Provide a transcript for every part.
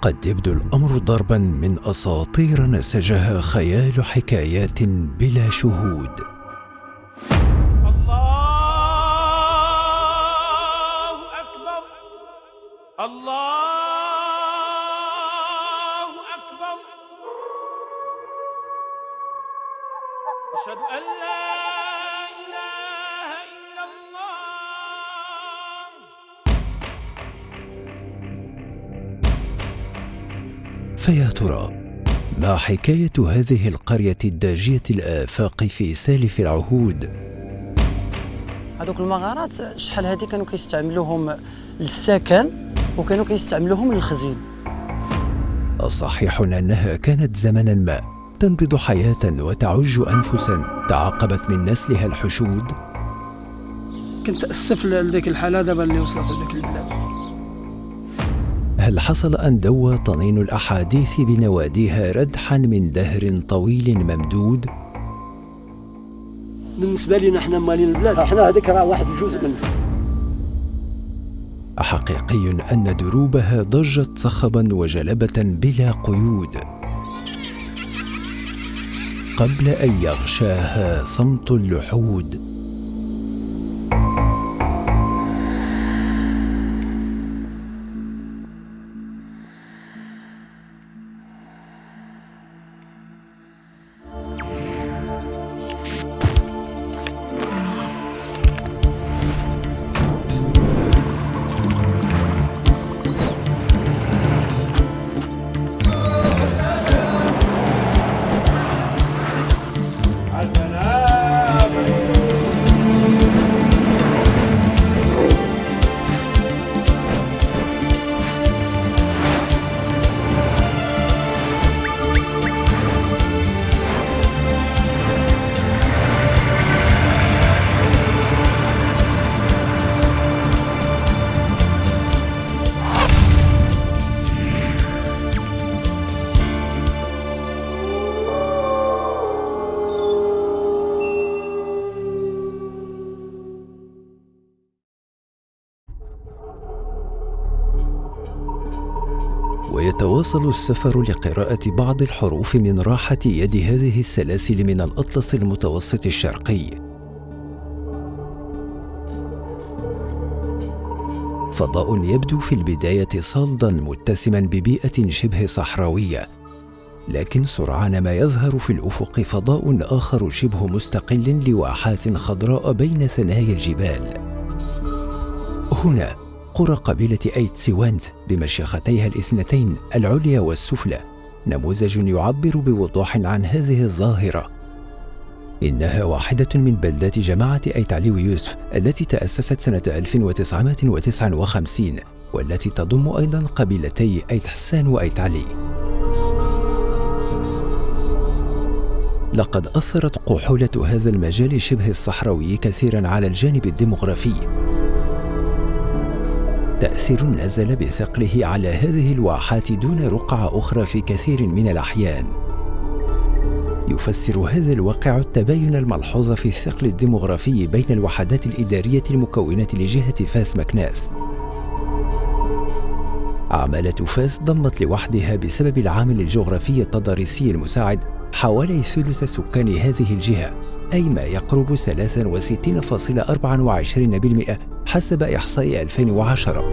قد يبدو الأمر ضربا من أساطير نسجها خيال حكايات بلا شهود. الله أكبر، الله أكبر، أشهد أن لا إله إلا الله. فيا ترى ما حكاية هذه القرية الداجية الآفاق في سالف العهود؟ هذوك المغارات شحال هذه كانوا كيستعملوهم للسكن وكانوا كيستعملوهم للخزين. صحيح أنها كانت زمنا ما تنبض حياة وتعج أنفسا تعاقبت من نسلها الحشود. كنت أسف لذيك الحالة دابا اللي وصلت لذيك البلاد. هل حصل أن دوى طنين الأحاديث بنواديها ردحا من دهر طويل ممدود؟ بالنسبة لنا احنا مالين البلاد، احنا هذيك راه واحد الجزء منها. حقيقي أن دروبها ضجت صخبا وجلبة بلا قيود قبل أن يغشاها صمت اللحود. ويتواصل السفر لقراءة بعض الحروف من راحة يد هذه السلاسل من الأطلس المتوسط الشرقي. فضاء يبدو في البداية صلدا متسما ببيئة شبه صحراوية، لكن سرعان ما يظهر في الأفق فضاء آخر شبه مستقل لواحات خضراء بين ثنايا الجبال. هنا قرى قبيلة أيتسيوانت بمشيختيها الاثنتين العليا والسفلى نموذج يعبر بوضوح عن هذه الظاهرة. إنها واحدة من بلدات جماعة أيتعلي ويوسف التي تأسست سنة 1959 والتي تضم أيضا قبيلتي أيت حسان وأيت علي. لقد أثرت قحولة هذا المجال شبه الصحراوي كثيرا على الجانب الديمغرافي، تأثير نزل بثقله على هذه الواحات دون رقعة أخرى في كثير من الأحيان. يفسر هذا الواقع التباين الملحوظ في الثقل الديمغرافي بين الوحدات الإدارية المكونة لجهة فاس مكناس. عمالة فاس ضمت لوحدها بسبب العامل الجغرافي التضاريسي المساعد حوالي ثلث سكان هذه الجهة، أي ما يقرب 63.24% حسب إحصاء 2010،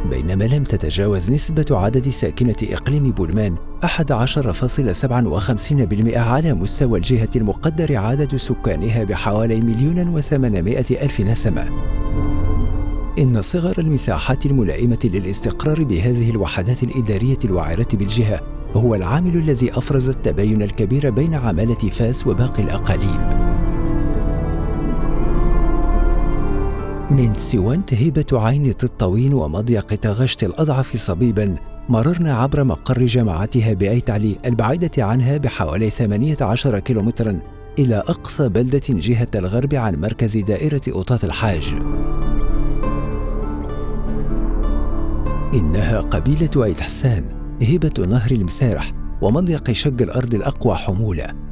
بينما لم تتجاوز نسبة عدد ساكنة إقليم بولمان 11.57% على مستوى الجهة المقدر عدد سكانها بحوالي 1,800,000 نسمة. إن صغر المساحات الملائمة للاستقرار بهذه الوحدات الإدارية الوعرة بالجهة هو العامل الذي أفرز التباين الكبير بين عمالة فاس وباقي الأقاليم. من سيوانت هيبة عين تطاوين ومضيق تغشت الأضعف صبيبا مررنا عبر مقر جماعتها بأيتعلي البعيدة عنها بحوالي 18 كيلومترا إلى أقصى بلدة جهة الغرب عن مركز دائرة أوطات الحاج. إنها قبيلة أيت حسان، هبة نهر المسارح ومضيق شق الأرض الأقوى حمولة.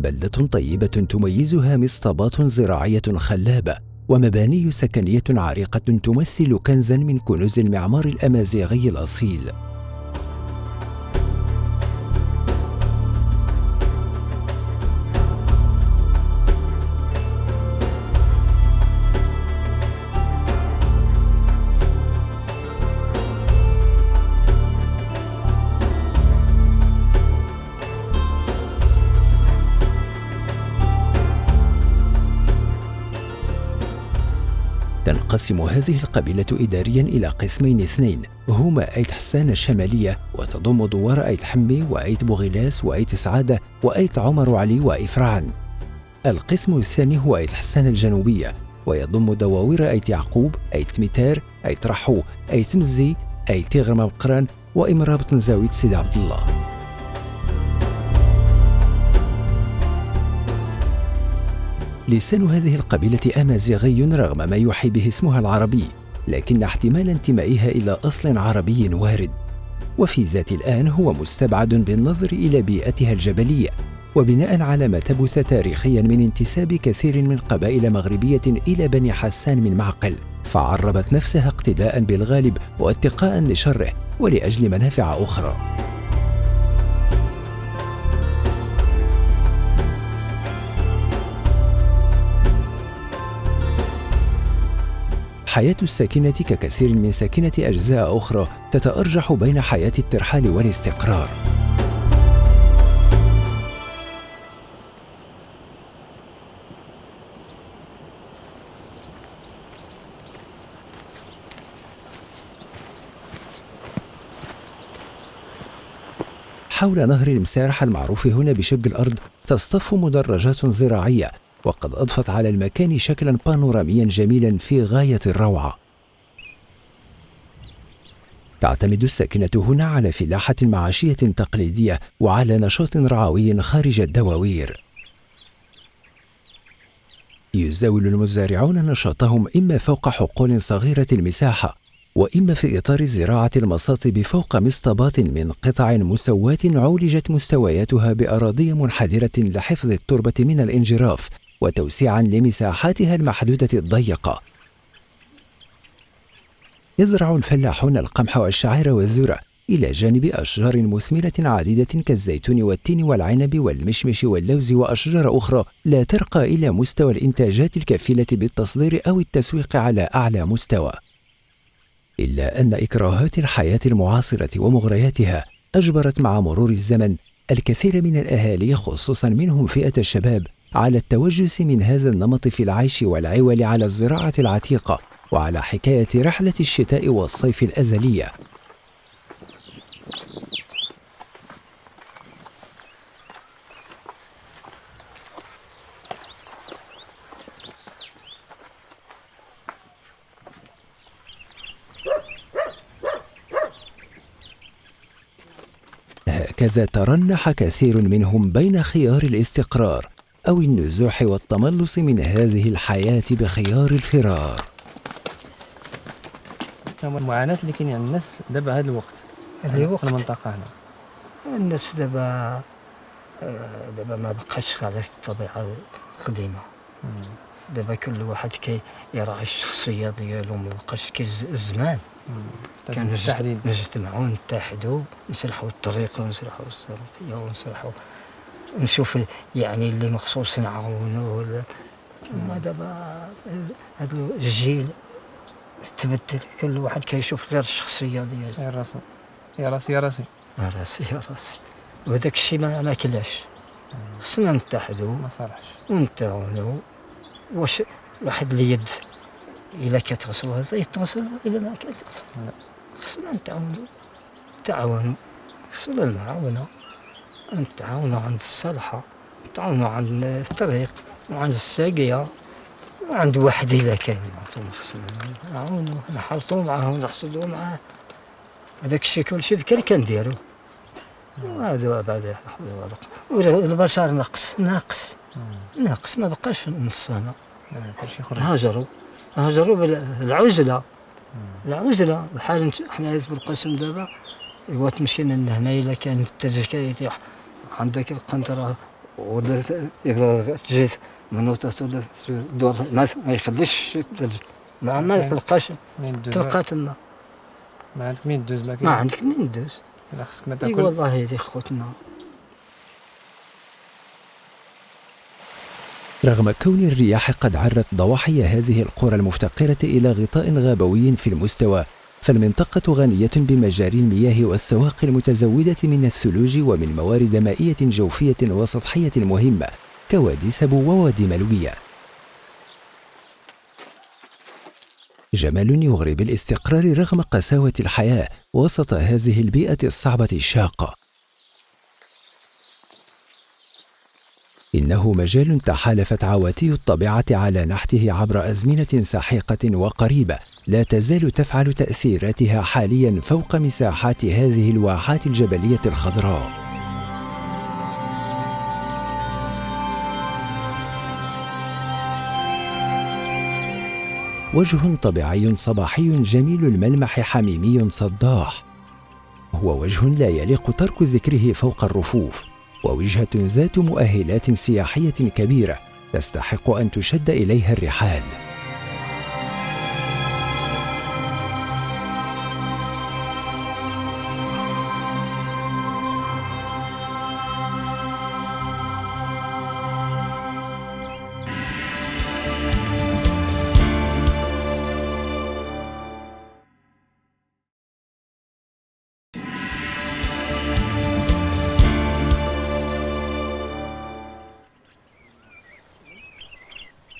بلدة طيبة تميزها مصطبات زراعية خلابة ومباني سكنية عريقة تمثل كنزاً من كنوز المعمار الأمازيغي الأصيل. تنقسم هذه القبيلة إدارياً إلى قسمين اثنين، هما أيت حسان الشمالية، وتضم دوار أيت حمي وأيت بوغيلاس وأيت سعادة وأيت عمر علي وإفرعن. القسم الثاني هو أيت حسان الجنوبية، ويضم دواوير أيت يعقوب، أيت ميتار، أيت رحو، أيت مزي، أيت غرم بقران، وإمرابط نزاويت سيد عبد الله. لسان هذه القبيلة أمازيغي رغم ما يوحي به اسمها العربي، لكن احتمال انتمائها إلى أصل عربي وارد، وفي ذات الآن هو مستبعد بالنظر إلى بيئتها الجبلية، وبناء على ما تبث تاريخيا من انتساب كثير من قبائل مغربية إلى بني حسان من معقل، فعربت نفسها اقتداء بالغالب واتقاء لشره ولأجل منافع أخرى. حياة الساكنة ككثير من ساكنة أجزاء أخرى تتأرجح بين حياة الترحال والاستقرار. حول نهر المسارح المعروف هنا بشق الأرض تصطف مدرجات زراعية، وقد أضفت على المكان شكلاً بانورامياً جميلاً في غاية الروعة. تعتمد الساكنة هنا على فلاحة معاشية تقليدية وعلى نشاط رعوي خارج الدواوير. يزاول المزارعون نشاطهم إما فوق حقول صغيرة المساحة، وإما في إطار زراعة المصاطب فوق مصطبات من قطع مسواة عولجت مستوياتها بأراضي منحدرة لحفظ التربة من الانجراف وتوسيعاً لمساحاتها المحدودة الضيقة. يزرع الفلاحون القمح والشعير والذرة إلى جانب أشجار مثمرة عديدة كالزيتون والتين والعنب والمشمش واللوز وأشجار أخرى لا ترقى إلى مستوى الإنتاجات الكفيلة بالتصدير أو التسويق على أعلى مستوى. إلا أن إكراهات الحياة المعاصرة ومغرياتها أجبرت مع مرور الزمن الكثير من الأهالي خصوصاً منهم فئة الشباب على التوجس من هذا النمط في العيش والعول على الزراعة العتيقة وعلى حكاية رحلة الشتاء والصيف الأزلية. هكذا ترنح كثير منهم بين خيار الاستقرار أو النزوح والتملص من هذه الحياة بخيار الفرار. المعاناة اللي كاين عند الناس دابا هذا الوقت في المنطقة هنا، الناس دابا ما بقاش على الطبيعة القديمة. دابا كل واحد يراعي الشخصية ديالو، ما بقاش الزمان كان نجتمعوا نتحدوا نسرحوا الطريق ونسرحوا الصرفية ونسرحوا نشوف يعني اللي مخصوص نعاونوا. ثم دابا هذا الجيل تبدل، كل واحد كيشوف غير الشخصية ديالو. يا راسي يا راسي يا راسي يا راسي يا راسي، وهذاك الشيء ما كلاش. خصنا نتحدوا ما صالحش ونتعاونوا. واش واحد اليد إلا كتغسل هذا يتغسل، إلا ما كتغسل خصنا نتعاونوا. خصنا المعاونة، نتعاونوا عند الصالحة، نتعاونوا عند الطريق وعند الساقية وعند واحد إلا كاين خصنا نعاونوا، نحرطوا معاه ونحصدوا معاه. هذاك الشيء كلشي بكري كنديرو. وهذا بعد والبشر ناقص ما بقاش نصنا. هاجروا بالعزلة. بحال حنا بالقسم دابا إوا تمشي من هنا إلا كان التجكايتي عندك القنطرة ولا إذا جيت منوطات ولا دور ما يخليش الثلج، ما يتلقاش تلقى تما. ما عندك مين دوز ما عندك منين دوز. لا خصك ما اي تاكل. والله يا خوتنا. رغم كون الرياح قد عرت ضواحي هذه القرى المفتقرة إلى غطاء غابوي في المستوى، فالمنطقة غنية بمجاري المياه والسواقي المتزودة من الثلوج ومن موارد مائية جوفية وسطحية مهمة كوادي سبو ووادي ملوية. جمال يغري بالاستقرار رغم قساوة الحياة وسط هذه البيئة الصعبة الشاقة. إنه مجال تحالفت عواتي الطبيعة على نحته عبر أزمنة سحيقة وقريبة، لا تزال تفعل تأثيراتها حالياً فوق مساحات هذه الواحات الجبلية الخضراء. وجه طبيعي صباحي جميل الملمح حميمي صداح، هو وجه لا يليق ترك ذكره فوق الرفوف، ووجهة ذات مؤهلات سياحية كبيرة تستحق أن تشد إليها الرحال.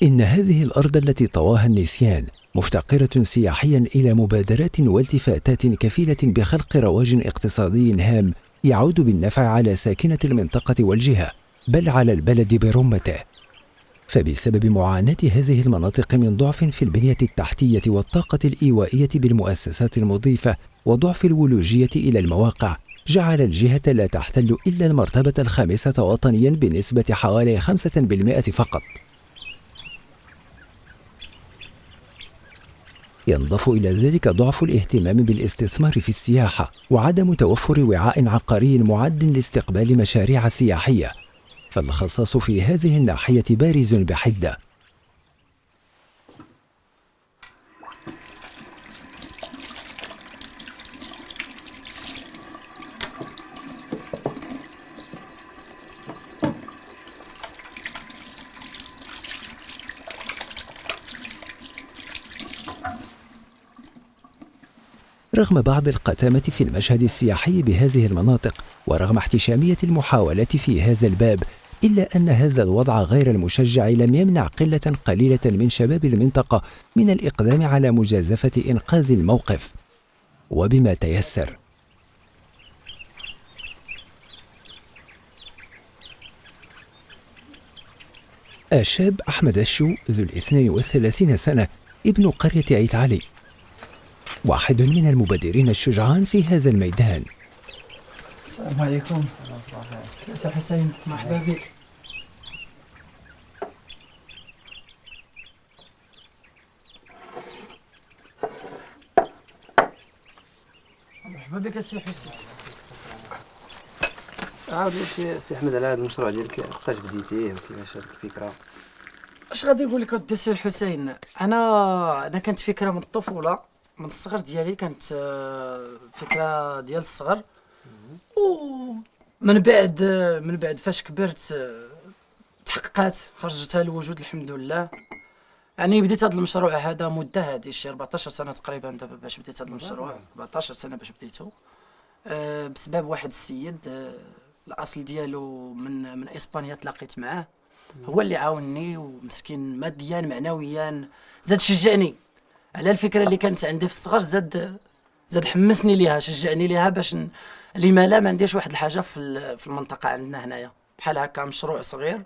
إن هذه الأرض التي طواها النسيان مفتقرة سياحيا إلى مبادرات والتفاتات كفيلة بخلق رواج اقتصادي هام يعود بالنفع على ساكنة المنطقة والجهة، بل على البلد برمته. فبسبب معاناة هذه المناطق من ضعف في البنية التحتية والطاقة الإيوائية بالمؤسسات المضيفة وضعف الولوجية إلى المواقع، جعل الجهة لا تحتل إلا المرتبة ال5 وطنيا بنسبة حوالي 5% فقط. ينضاف إلى ذلك ضعف الاهتمام بالاستثمار في السياحة وعدم توفر وعاء عقاري معد لاستقبال مشاريع سياحية، فالخصاص في هذه الناحية بارز بحدة. رغم بعض القتامة في المشهد السياحي بهذه المناطق، ورغم احتشامية المحاولات في هذا الباب، إلا أن هذا الوضع غير المشجع لم يمنع قلة قليلة من شباب المنطقة من الإقدام على مجازفة إنقاذ الموقف، وبما تيسر. الشاب أحمد الشو ذو 32 سنة ابن قرية عيت علي، واحد من المبادرين الشجعان في هذا الميدان. السلام عليكم. كيف حسين؟ مرحبا بك. مرحبا بك سي حسين. عاود لي سي احمد على هذا المشروع ديالك، وقتاش بديتيه وكيفاش هذه الفكره؟ اش غادي نقول لك ودي سي حسين؟ انا كانت فكره من الطفوله، من الصغر ديالي كانت فكره ديال الصغر، ومن بعد فاش كبرت تحققات، خرجتها للوجود الحمد لله. يعني بديت هذا المشروع هذا مده، هذه شي 14 سنه تقريبا دابا باش بديت هذا المشروع. 14 سنه باش بديتو بسبب واحد السيد الاصل ديالو من اسبانيا، تلاقيت معاه، هو اللي عاونني ومسكين ماديا معنويا، زاد شجعني على الفكره اللي كانت عندي في الصغر، زاد حمسني ليها، شجعني ليها باش لما لا ما نديرش واحد الحاجه في المنطقه عندنا هنايا بحال هكا، مشروع صغير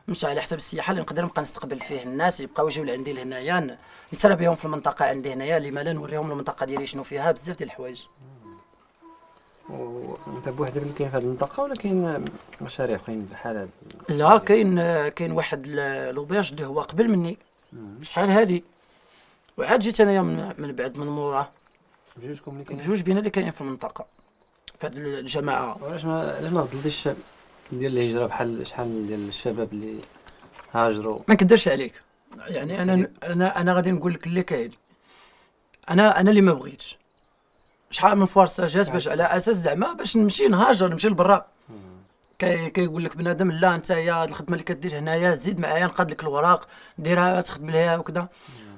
مش على حساب السياحه اللي نقدر نبقى نستقبل فيه الناس يبقاو يجيو لعندي لهنايا، نتسرى بهم في المنطقه عندي هنايا، لما لا نوريهم المنطقه ديالي شنو فيها بزاف ديال الحوايج. وانت بوحدك اللي كاين في هذه المنطقه ولا كاين مشاريع اخرين بحال هذا؟ لا كاين واحد لوبيرج اللي هو قبل مني شحال هادي، وعاد جيت انايا من بعد من موراه. بجوجكم اللي كاين؟ بجوج بينا اللي كاينين في المنطقه في هاد الجماعه. علاش ما فضلتيش ديال الهجره بحال شحال ديال الشباب اللي هاجروا. ما نكدرش عليك، يعني انا غادي نقول لك اللي كاين. انا اللي ما بغيتش شحال من فرصه جات باش على اساس زعما باش نمشي نهاجر نمشي لبرا. كيقول لك بنادم لا انت يا هاد الخدمه اللي كدير هنايا زيد معايا نقاد لك الوراق ديرها تخدم ليها وكذا،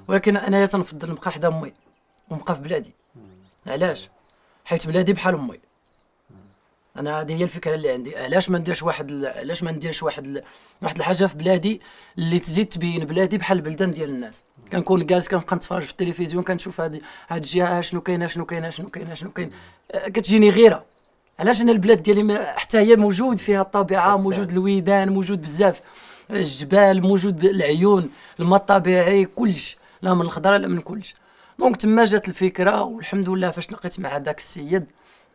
ولكن انايا تنفضل نبقى حدا امي ونبقى في بلادي. علاش؟ حيت بلادي بحال امي. انا هذه هي الفكره اللي عندي. علاش ما نديرش واحد الحاجه في بلادي اللي تزيد تبين بلادي بحال البلدان ديال الناس. كنكون جالس كنبقى نتفرج في التلفزيون كنشوف هاد الجهه شنو كاين كتجيني غيره. علاش انا البلاد ديالي حتى هي موجود فيها الطبيعه، موجود الويدان، موجود بزاف الجبال، موجود العيون، الماء الطبيعي، كلش، لا من الخضره لا من كلش. دونك تما جات الفكره، والحمد لله فاش لقيت مع هذاك السيد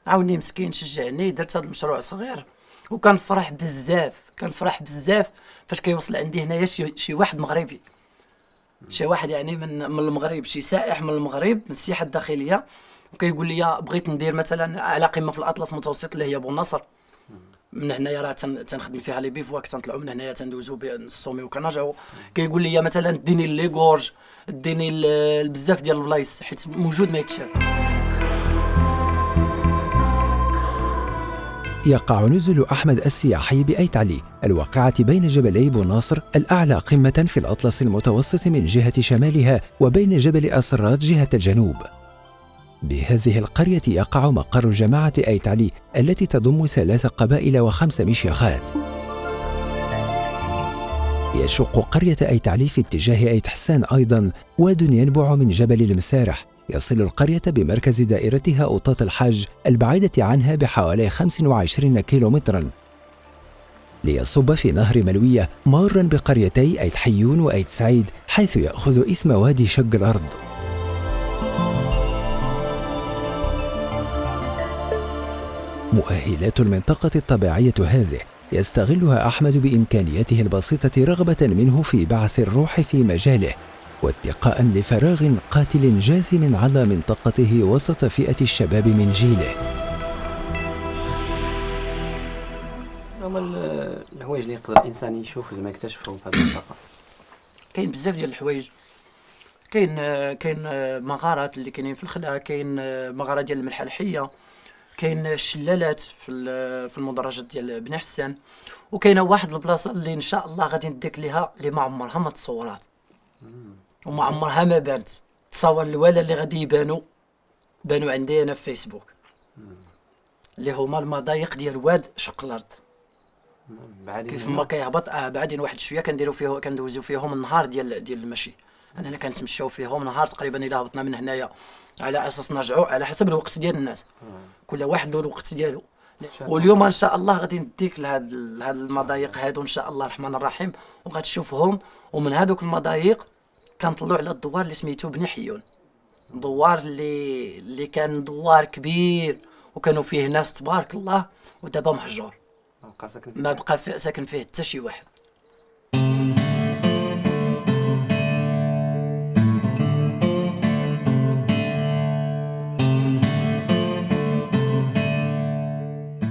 عاوني مسكين شجعني، درت هذا المشروع صغير وكنفرح بزاف فاش كيوصل عندي هنايا شي واحد مغربي، شي واحد يعني من المغرب، شي سائح من المغرب من السياحه الداخليه، وكيقول لي بغيت ندير مثلا على قمه في الاطلس المتوسط اللي هي بونصر. من هنايا راه تنخدم فيها لي بيفواك، تنطلعوا من هنايا تندوزوا بالسومي وكنرجعوا. كيقول لي مثلا ديني لي غورج، ديني بزاف ديال البلايص حيت موجود ما يتشاف. يقع نزل أحمد السياحي بأيت علي الواقعة بين جبلي بوناصر الأعلى قمة في الأطلس المتوسط من جهة شمالها وبين جبل أسرات جهة الجنوب. بهذه القرية يقع مقر جماعة أيت علي التي تضم 3 قبائل و5 مشيخات. يشق قرية أيت علي في اتجاه أيت حسان أيضا واد ينبع من جبل المسارح يصل القرية بمركز دائرتها أوطات الحج البعيدة عنها بحوالي 25 كيلومترا، ليصب في نهر ملوية مارا بقريتي أيت حيون وأيت سعيد، حيث يأخذ اسم وادي شق الأرض. مؤهلات المنطقة الطبيعية هذه يستغلها أحمد بإمكانياته البسيطة رغبة منه في بعث الروح في مجاله، واتقاء لفراغ قاتل جاثم على منطقته وسط فئة الشباب من جيله. هما الحوايج اللي يقدر الانسان يشوف زعما يكتشفهم في هذه المنطقه. كاين بزاف ديال الحوايج، كاين مغارات اللي كاينين في الخلا، كاين مغاره ديال الملحلحيه، كاين الشلالات في المدرجات ديال بن حسان، وكاينه واحد البلاصه اللي ان شاء الله غادي نديك ليها اللي ما عمرها ما تصورات وما عمرها ما بانت. تصور الولا اللي غادي بانوا عندي انا في فيسبوك اللي هما المضايق ديال واد شق الارض. كيف ما كيهبط بعدين واحد شويه كندوزو فيهم النهار ديال المشي. انا كنتمشاو فيهم نهار تقريبا الا هبطنا من هنايا على اساس نرجعوا على حسب الوقت ديال الناس، كل واحد له الوقت ديالو. واليوم ان شاء الله غادي نديك لهاد المضايق هادو ان شاء الله الرحمن الرحيم، وغتشوفهم. ومن هذوك المضايق كنطلعوا على الدوار اللي سميتو بن حيون، دوار اللي كان دوار كبير وكانوا فيه ناس تبارك الله، ودابا مهجور ما بقى ساكن فيه حتى شي واحد.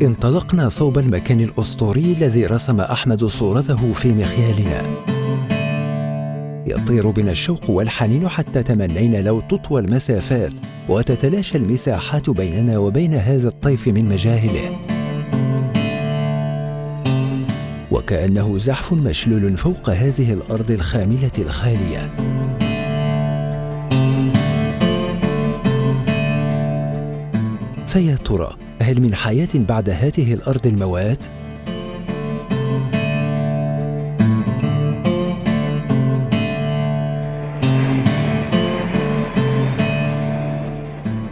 انطلقنا صوب المكان الأسطوري الذي رسم أحمد صورته في مخيالنا. يطير بنا الشوق والحنين حتى تمنينا لو تطوى المسافات وتتلاشى المساحات بيننا وبين هذا الطيف من مجاهله، وكأنه زحف مشلول فوق هذه الأرض الخاملة الخالية. فيا ترى هل من حياة بعد هذه الأرض الموات؟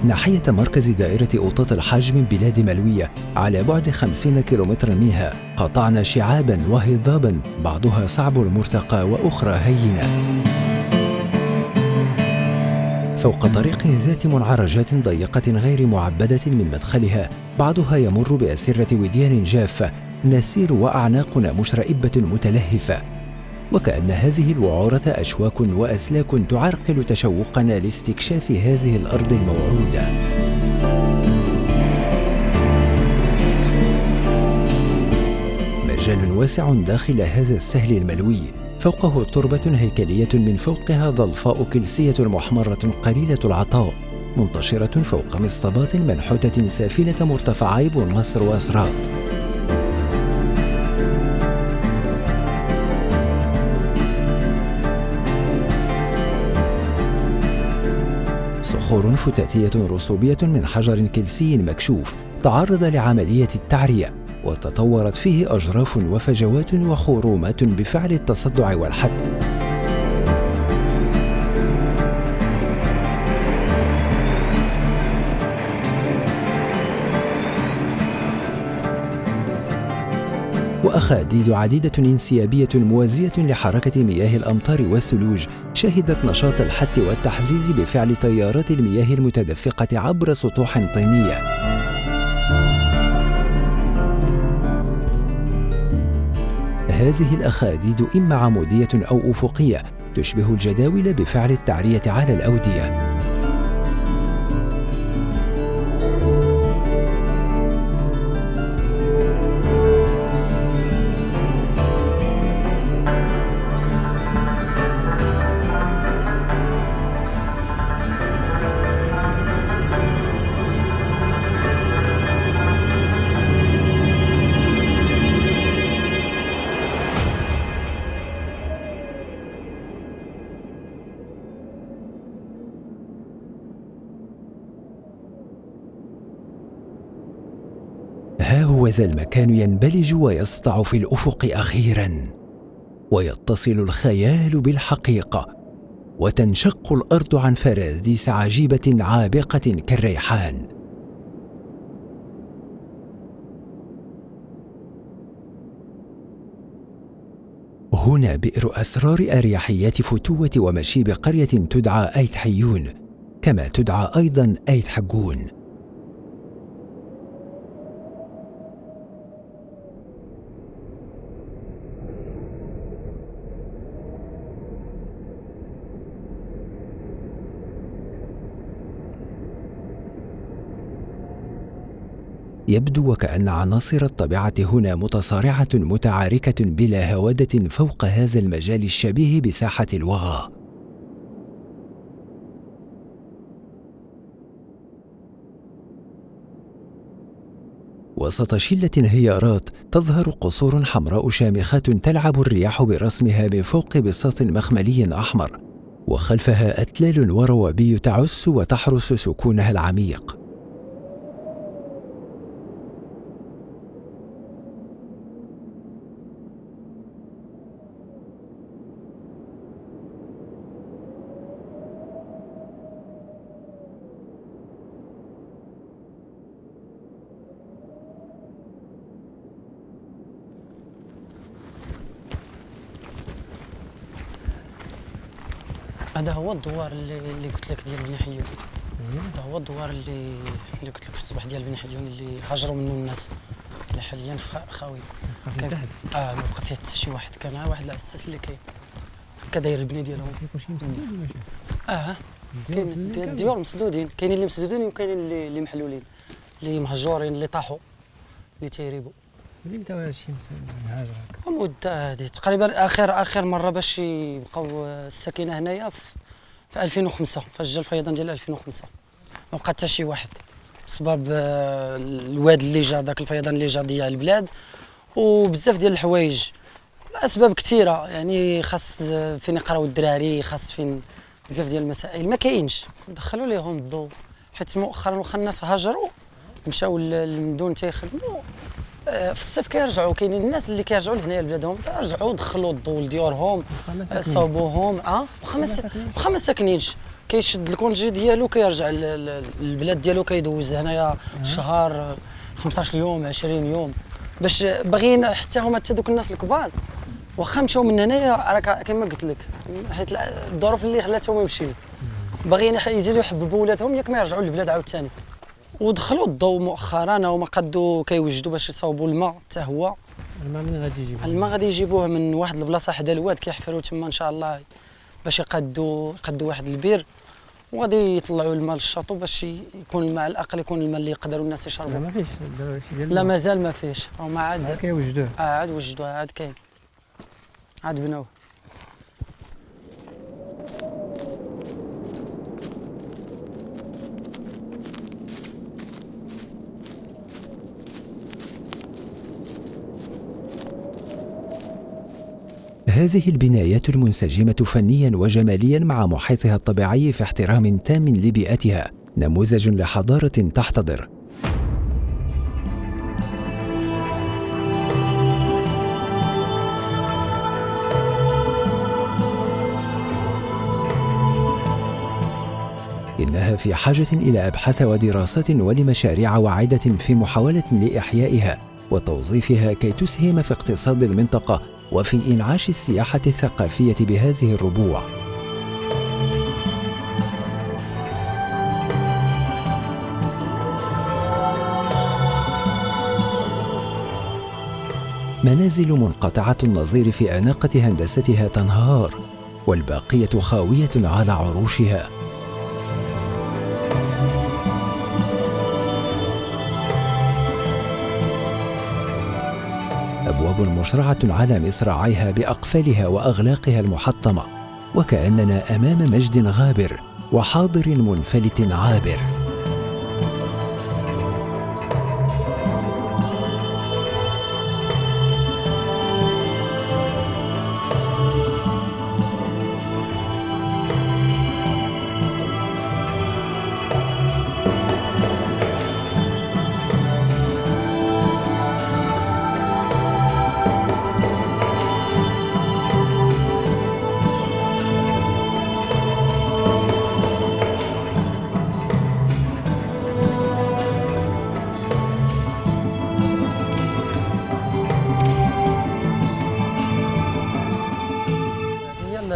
ناحية مركز دائرة أوطات الحج من بلاد ملوية على بعد 50 كيلومترا منها قطعنا شعابا وهضابا بعضها صعب المرتقى وأخرى هينة، فوق طريق ذات منعرجات ضيقة غير معبدة من مدخلها، بعضها يمر بأسرة وديان جافة نسير وأعناقنا مشرئبة متلهفة، وكأن هذه الوعورة أشواك وأسلاك تعرقل تشوقنا لاستكشاف هذه الأرض الموعودة. مجال واسع داخل هذا السهل الملوي، فوقه تربة هيكلية من فوقها ضلفاء كلسية محمرة قليلة العطاء منتشرة فوق مصطبات منحوتة سافلة مرتفعي بوناصر وأسراط. صخور فتاتية رسوبية من حجر كلسي مكشوف تعرض لعملية التعرية، وتطورت فيه أجراف وفجوات وخرومات بفعل التصدع والحد. وأخاديد عديدة انسيابية موازية لحركة مياه الأمطار والثلوج شهدت نشاط الحت والتحزيز بفعل تيارات المياه المتدفقة عبر سطوح طينية. هذه الأخاديد إما عمودية أو أفقية تشبه الجداول بفعل التعرية على الأودية. ها هو ذا المكان ينبلج ويسطع في الأفق أخيراً، ويتصل الخيال بالحقيقة، وتنشق الأرض عن فراديس عجيبة عابقة كالريحان. هنا بئر أسرار أريحيات فتوة ومشيب قرية تدعى أيت حيون، كما تدعى أيضاً أيت حجون. يبدو وكأن عناصر الطبيعة هنا متصارعة متعاركة بلا هودة فوق هذا المجال الشبيه بساحة الوغى. وسط شلة انهيارات تظهر قصور حمراء شامخات تلعب الرياح برسمها من فوق بساط مخملي أحمر، وخلفها أتلال وروابي تعس وتحرس سكونها العميق. هذا هو الدوار اللي قلت لك ديال بني حيون. هذا هو الدوار اللي قلت لك في الصباح ديال بني حيون اللي هاجروا منه الناس، اللي حاليا خاوي. ما بقى فيها حتى شي واحد، كان واحد العساس اللي كاين هكا داير البنيه ديالهم. كاين الديور مسدودين، كاينين اللي مسدودين وكاينين اللي محلولين، اللي مهجورين، اللي طاحوا، اللي تيريبوا. اللي متى هذا الشيء مهاجر هكا؟ مدة هذه تقريبا آخر مرة باش يبقاو الساكنة هنايا في 2005، فاش جا الفيضان ديال 2005 ما بقى حتى شي واحد بسبب الواد اللي جا، داك الفيضان اللي جا ضيع البلاد وبزاف ديال الحوايج، اسباب كثيره يعني، خاص فين يقراو الدراري، خاص فين بزاف ديال المسائل ما كاينش، دخلوا ليهم الضوء، حيت مؤخرا واخا الناس هاجروا مشاو للمدن تيخدموا، في الصيف كيرجعوا، كاينين الناس اللي كيرجعوا لهنايا لبلادهم، رجعوا دخلوا الضوء لديورهم، صاوبوهم. واخا ما ساكنينش، كيشد الكونجي ديالو كيرجع للبلاد ديالو، كيدوز هنايا شهر 15 يوم 20 يوم، باش باغيين حتى هما حتى دوك الناس الكبار واخا مشاو من هنايا، راه كما قلت لك حيت الظروف اللي خلاتهم يمشيو، باغيين يزيدوا يحببوا ولادهم ياك ما يرجعوا للبلاد عاوتاني. ودخلوا الضوء مؤخرا وما قدوا كيوجدوا باش يصاوبوا الماء حتى هو. الماء من غادي يجيبوه؟ الماء غادي يجيبوه من واحد البلاصه حدا الواد، كيحفروا تما ان شاء الله باش يقدوا واحد البير، وغادي يطلعوا الماء للشاطو باش يكون الماء على الاقل يكون الماء اللي يقدروا الناس يشربوا. ما فيش شي ديال لا مازال ما فيش، هما عاد كيوجدوه. عاد وجدوه، عاد كاين، عاد بنوه. هذه البنايات المنسجمة فنيا وجماليا مع محيطها الطبيعي في احترام تام لبيئتها نموذج لحضارة تحتضر. إنها في حاجة إلى أبحاث ودراسات ولمشاريع واعدة في محاولة لإحيائها وتوظيفها كي تسهم في اقتصاد المنطقة وفي إنعاش السياحة الثقافية بهذه الربوع. منازل منقطعة النظير في أناقة هندستها تنهار، والباقية خاوية على عروشها. أبواب مشرعة على مصراعيها بأقفالها وأغلاقها المحطمة، وكأننا أمام مجد غابر وحاضر منفلت عابر.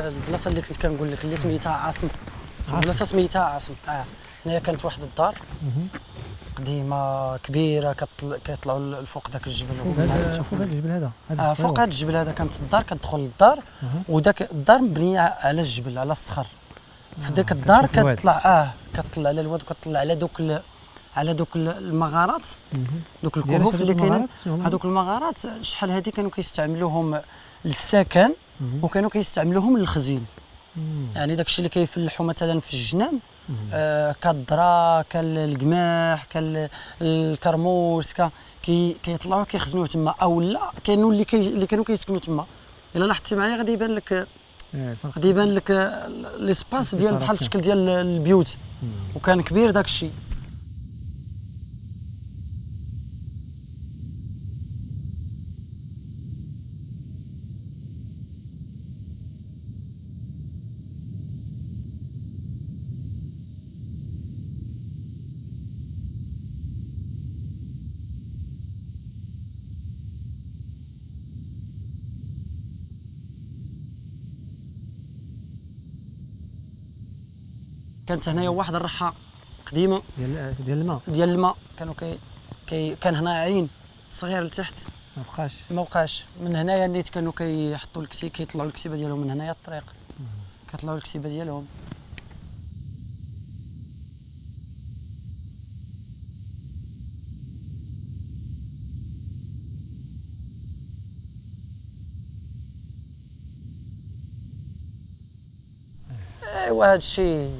البلاصه اللي كنت كنقول لك اللي سميتها عاصم، البلاصه سميتها عاصم. هنايا كانت واحد الدار قديمه كبيره كيطلعوا لفوق ذاك الجبل. فوق هذا الجبل هذا فوق هذا الجبل هذا كانت الدار، كتدخل للدار وذاك الدار مبنيه على الجبل على الصخر. في ذاك الدار كتطلع كتطلع على الواد وكتطلع على دوك المغارات، دوك الكهوف اللي كاينين. هذوك المغارات شحال هذه كانوا كيستعملوهم للسكن وكانوا كيستعملوهم للخزين. يعني داكشي اللي كيفلحوا مثلا في الجنان كالذره كالقماح كالكرموس كيطلعوا كيخزنوه تما، او لا كانوا اللي كانوا كيسكنوا تما. الا لاحظتي معايا غادي يبان لك ليسباس ديال بحال الشكل ديال البيوت، وكان كبير داكشي. كانت هنايا واحد الرحه قديمه ديال الماء كان هنا عين صغير لتحت ما بقاش. من هنايا نيت كانوا كيحطوا كيطلعوا الكسيبه ديالهم من هنايا الطريق، كيطلعوا الكسيبه ديالهم. ايوا هذا الشيء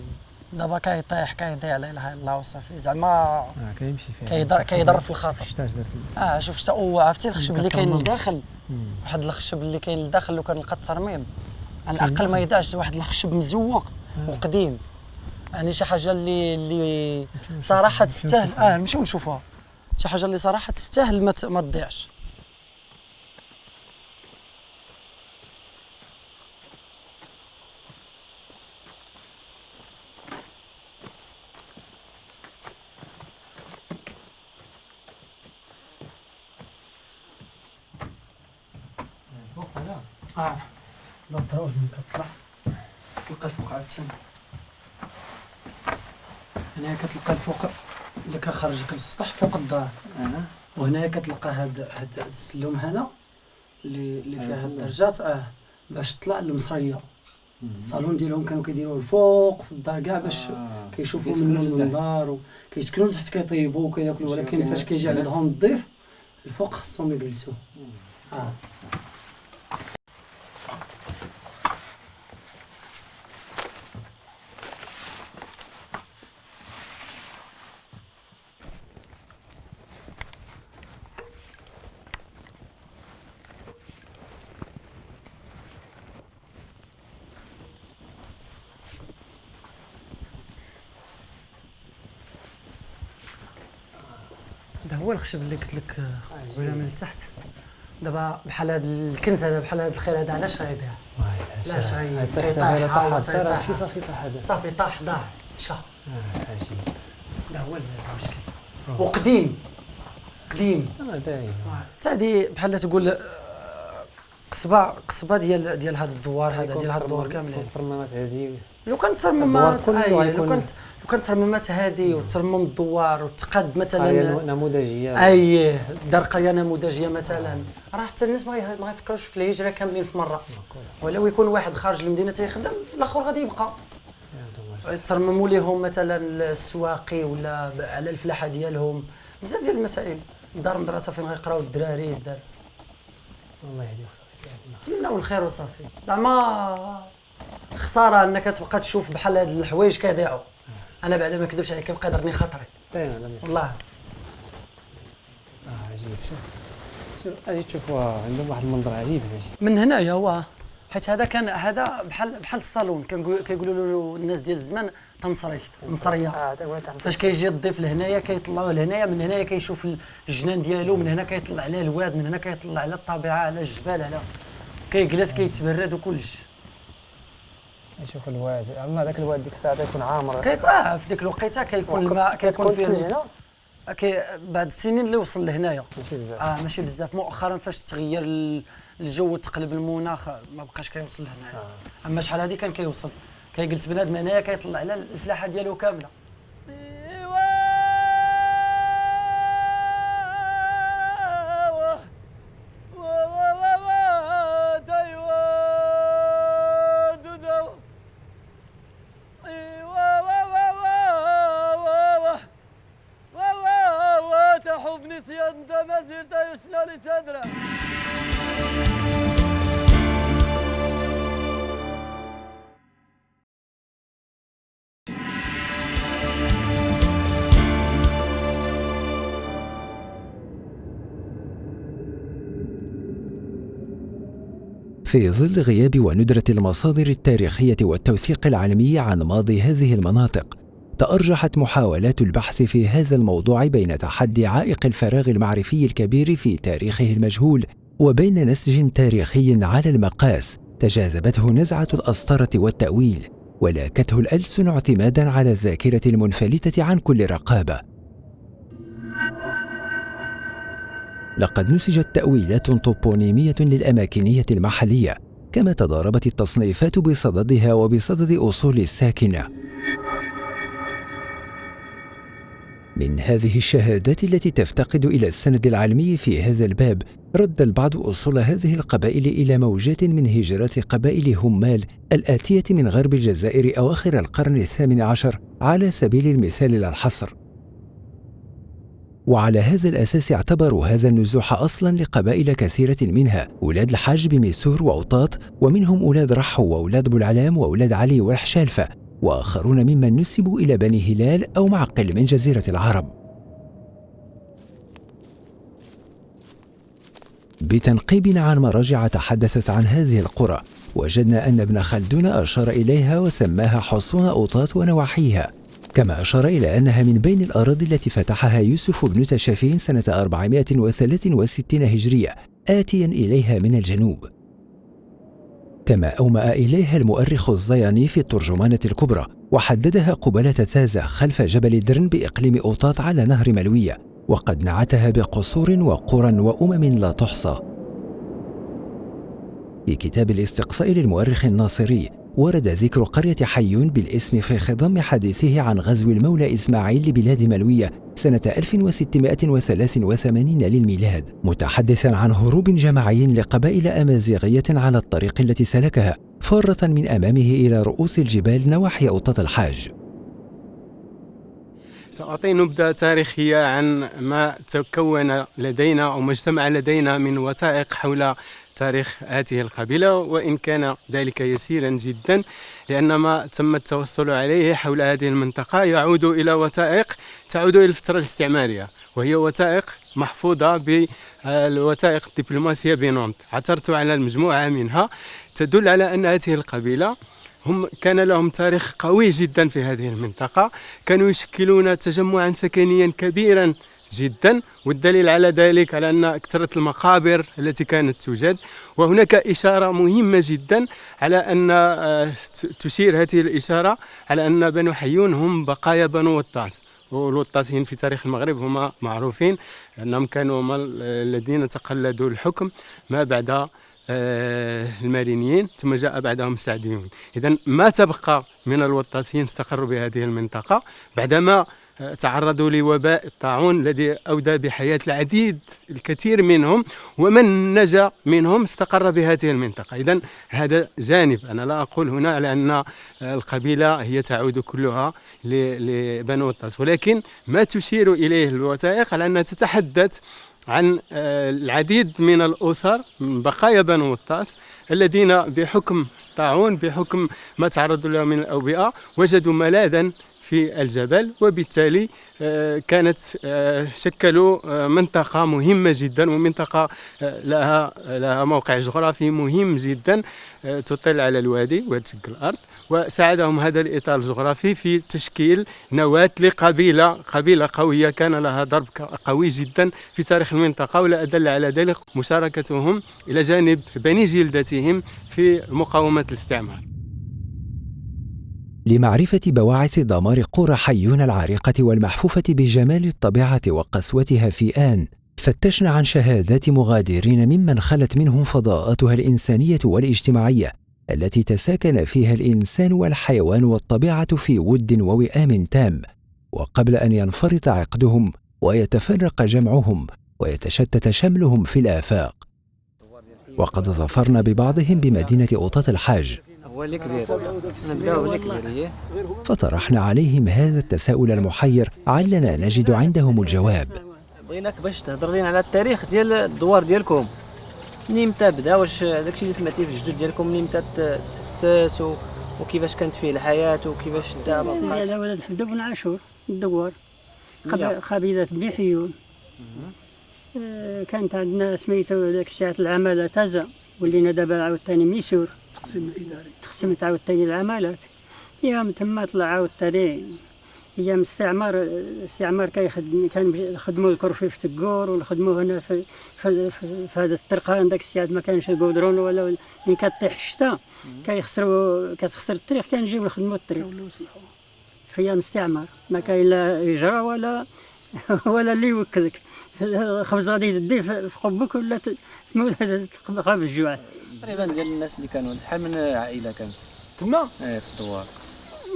دابا كيطيح كيضيع، لا اله الا الله وصافي زعما كيمشي فيه كيضر في الخاطر. شفتاش درت شوف حتى عرفتي الخشب اللي كاين لداخل، واحد الخشب اللي كاين لداخل لو كان لقى الترميم على الاقل ما يضيعش. واحد الخشب مزوق وقديم، يعني شي حاجه اللي صراحه تستاهل. نمشيو نشوفوها، شي حاجه اللي صراحه تستاهل ما تضيعش. لا الدروج من كتطلع كتلقى الفوق عاوتاني. هنايا كتلقى الفوق اللي كخرجك للسطح فوق الدار. وهنايا كتلقى هاد السلم هذا اللي فيه الدرجات باش تطلع للمصريه. الصالون ديالهم كانوا كيديروه الفوق في الدار كاع باش كيشوفوا منه المنظر وكيسكنوا لتحت كيطيبوا وكياكلوا، ولكن فاش كيجي عندهم الضيف الفوق خصهم يجلسوا. هذا هو الخشب اللي قلت لك ولا من التحت. دابا بحال هذا الكنز هذا بحال هذا الخير هذا علاش غيبيع؟ علاش غيطيح؟ صافي طاح هذا، صافي طاح ضاع مشى. عجيب. هذا هو المشكل. وقديم قديم دايما حتى هذه بحال تقول قصبه ديال هذا الدوار، هذا ديال هذا الدوار كاملين. ترممات هذه لو كانت ترممات لو كانت ترممات هذه وترمم الدوار وتقاد مثلا نموذجيه، دار قريه نموذجيه مثلا، راه حتى الناس ما غيفكروش في الهجره كاملين في مره. ولو يكون واحد خارج المدينه تيخدم الاخر غادي يبقى. ترمموا لهم مثلا السواقي ولا على الفلاحه ديالهم، بزاف ديال المسائل. دار مدرسه فين غيقراو الدراري الدار. الله يهديك صافي. نتمناو الخير وصافي. زعما خساره انك تبقى تشوف بحال هاد الحوايج كيضيعوا. انا بعدا ما كذبش عليك كيبقى يضرني خاطري والله. عجيب. شوف اجي تشوفوا عندهم واحد المنظر عجيب من هنايا هو، حيت هذا كان هذا بحال الصالون كيقولوا له الناس ديال الزمان مصريه. فاش كيجي الضيف لهنايا كيطلعوه لهنايا، من هنايا كيشوف الجنان ديالو، من هنا كيطلع على الواد، من هنا كيطلع على الطبيعه، على الجبال، على كيجلس كيتبرد وكلشي. يشوف الواد، اما ذاك الواد ديك الساعه يكون عامر. في ديك الوقيته كيكون الماء كيكون فيه بعد السنين اللي وصل لهنايا. ماشي بزاف. ماشي بزاف. مؤخرا فاش تغير الجو وتقلب المناخ ما بقاش كيوصل لهنايا. اما شحال هذه كان كيوصل، كيجلس بنادم هنايا كيطلع على الفلاحه ديالو كامله. في ظل غياب وندرة المصادر التاريخية والتوثيق العلمي عن ماضي هذه المناطق، تأرجحت محاولات البحث في هذا الموضوع بين تحدي عائق الفراغ المعرفي الكبير في تاريخه المجهول وبين نسج تاريخي على المقاس تجاذبته نزعة الأسطرة والتأويل ولاكته الألسن اعتمادا على الذاكرة المنفلتة عن كل رقابة. لقد نسجت تأويلات طوبونيمية للأماكنية المحلية، كما تضاربت التصنيفات بصددها وبصدد أصول الساكنة. من هذه الشهادات التي تفتقد إلى السند العلمي في هذا الباب، رد البعض أصول هذه القبائل إلى موجات من هجرات قبائل همال الآتية من غرب الجزائر أواخر القرن الثامن عشر على سبيل المثال لا الحصر. وعلى هذا الأساس اعتبروا هذا النزوح أصلاً لقبائل كثيرة منها أولاد الحاج بميسور وأوطاط، ومنهم أولاد رحو وأولاد بولعلام وأولاد علي والحشالفة، وآخرون ممن نسبوا إلى بني هلال أو معقل من جزيرة العرب. بتنقيب عن مراجع تحدثت عن هذه القرى، وجدنا أن ابن خلدون أشار إليها وسماها حصون أوطاط ونواحيها، كما أشار إلى أنها من بين الأراضي التي فتحها يوسف بن تشافين سنة 463 هجرية آتيا إليها من الجنوب. كما أومأ إليها المؤرخ الزياني في الترجمانة الكبرى، وحددها قبالة تازة خلف جبل درن بإقليم أوطاط على نهر ملوية، وقد نعتها بقصور وقرى وأمم لا تحصى. في كتاب الاستقصاء للمؤرخ الناصري ورد ذكر قرية حيون بالاسم في خضم حديثه عن غزو المولى إسماعيل لبلاد ملوية سنة 1683 للميلاد، متحدثاً عن هروب جماعي لقبائل أمازيغية على الطريق التي سلكها، فارة من أمامه إلى رؤوس الجبال نواحي أوطة الحاج. سأعطي نبذة تاريخية عن ما تكون لدينا أو ما اجتمع لدينا من وثائق حول تاريخ هذه القبيلة، وإن كان ذلك يسيرا جدا، لأن ما تم التوصل عليه حول هذه المنطقة يعود إلى وثائق تعود إلى الفترة الاستعمارية، وهي وثائق محفوظة بالوثائق الدبلوماسية بنونت. عثرت على المجموعة منها تدل على أن هذه القبيلة كان لهم تاريخ قوي جدا في هذه المنطقة، كانوا يشكلون تجمعا سكنيا كبيرا جدا، والدليل على ذلك على أن كثرة المقابر التي كانت توجد. وهناك إشارة مهمة جدا على أن تشير هذه الإشارة على أن بنو حيون هم بقايا بنو وطاس، والوطاسيين في تاريخ المغرب هم معروفين أنهم كانوا هم الذين تقلدوا الحكم ما بعد المارينيين، ثم جاء بعدهم السعديون. إذن ما تبقى من الوطاسيين استقروا بهذه المنطقة بعدما تعرضوا لوباء الطاعون الذي أودى بحياة الكثير منهم، ومن نجا منهم استقر بهذه المنطقة. إذن هذا جانب، أنا لا أقول هنا على أن القبيلة هي تعود كلها لبنو وطاس، ولكن ما تشير إليه الوثائق على أنها تتحدث عن العديد من الأسر من بقايا بنو وطاس الذين بحكم طاعون، بحكم ما تعرضوا له من الأوبئة، وجدوا ملاذا في الجبل، وبالتالي كانت شكلوا منطقة مهمة جدا، ومنطقة لها موقع جغرافي مهم جدا تطل على الوادي وتشق الأرض، وساعدهم هذا الإطار الجغرافي في تشكيل نواة قبيلة قوية كان لها ضرب قوي جدا في تاريخ المنطقة. ولا أدل على ذلك مشاركتهم إلى جانب بني جلدتهم في مقاومة الاستعمار. لمعرفة بواعث دمار قرى حيون العريقة والمحفوفة بجمال الطبيعة وقسوتها في آن، فتشنا عن شهادات مغادرين ممن خلت منهم فضاءاتها الإنسانية والاجتماعية التي تساكن فيها الإنسان والحيوان والطبيعة في ود ووئام تام، وقبل أن ينفرط عقدهم ويتفرق جمعهم ويتشتت شملهم في الآفاق. وقد ظفرنا ببعضهم بمدينة أوطة الحاج، هو اللي كبير، نبداو باللي كبير، فطرحنا عليهم هذا التساؤل المحير علنا نجد عندهم الجواب. بغيناك باش تهضر لنا على التاريخ ديال الدوار ديالكم، منين متى بدا، واش داكشي اللي سمعتيه في الجدود ديالكم منين متى تأسس وكيفاش كانت فيه الحياة وكيفاش دابا؟ على ولد حمد بن عاشور الدوار، قبيلة بني حيون. كانت عندنا سميتو داك الساعة العمالة تازا، ولينا دابا عاوتاني ميسور، تقسمت عاوتاني العمالات. يوم تما طلع عاوتاني ايام الاستعمار كان يخدموا الكرفي في تقور، ونخدموا هنا في هذا الطرقان. داك الساعة ما كانش البودرون ولا من كطيح الشتاء كتخسر الطريق، كنجيو نخدموا الطريق في ايام الاستعمار. ما كاين لا اجره ولا اللي يوكلك، الخبز غادي يديه في قبك ولا تموت تبقى بالجوع. تقريبا ديال الناس اللي كانوا شحال من عائله كانت تما في الدوار؟